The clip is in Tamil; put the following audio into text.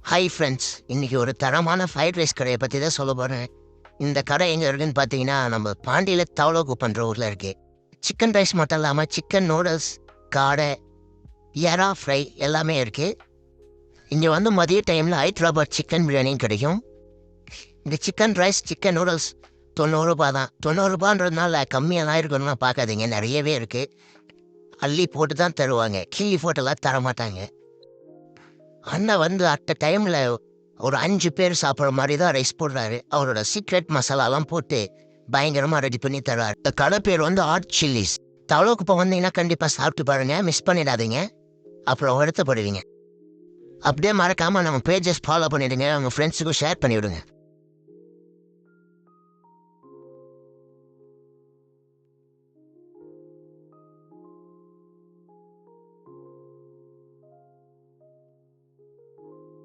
ஹாய் ஃப்ரெண்ட்ஸ், இன்றைக்கி ஒரு தரமான ஃப்ரைட் ரைஸ் கடையை பற்றி தான் சொல்ல போகிறேன். இந்த கடை எங்கே இருக்குன்னு பார்த்தீங்கன்னா, நம்ம பாண்டியில் தவளோக்குப்பன்ற ஊரில் இருக்குது. சிக்கன் ரைஸ் மட்டும் இல்லாமல் சிக்கன் நூடுல்ஸ், காடை, எறா ஃப்ரை எல்லாமே இருக்குது. இங்கே வந்து மதிய டைமில் ஹைட்ராபாத் சிக்கன் பிரியாணியும் கிடைக்கும். இந்த சிக்கன் ரைஸ், சிக்கன் நூடுல்ஸ் ரூ. 90 தான். ரூ. 90ன்றதுனால கம்மியாக தான் இருக்கணும்னா பார்க்காதீங்க, நிறையவே இருக்குது. அள்ளி போட்டு தான் தருவாங்க, கிள்ளி போட்டெல்லாம் தரமாட்டாங்க. அண்ணன் வந்து அட்ட டைமில் ஒரு 5 பேர் சாப்பிட்ற மாதிரி தான் ரைஸ் போடுறாரு. அவரோட சீக்ரெட் மசாலாலாம் போட்டு பயங்கரமாக ரெடி பண்ணி தர்றாரு. இந்த கடை பேர் வந்து ஹாட் சில்லிஸ். தவளோக்குப்பம் வந்தீங்கன்னா கண்டிப்பாக சாப்பிட்டு பாருங்கள், மிஸ் பண்ணிடாதீங்க. அப்புறம் வருத்தப்படுவீங்க. அப்படியே மறக்காமல் நம்ம பேஜஸ் ஃபாலோ பண்ணிவிடுங்க, உங்கள் ஃப்ரெண்ட்ஸுக்கும் ஷேர் பண்ணிவிடுங்க.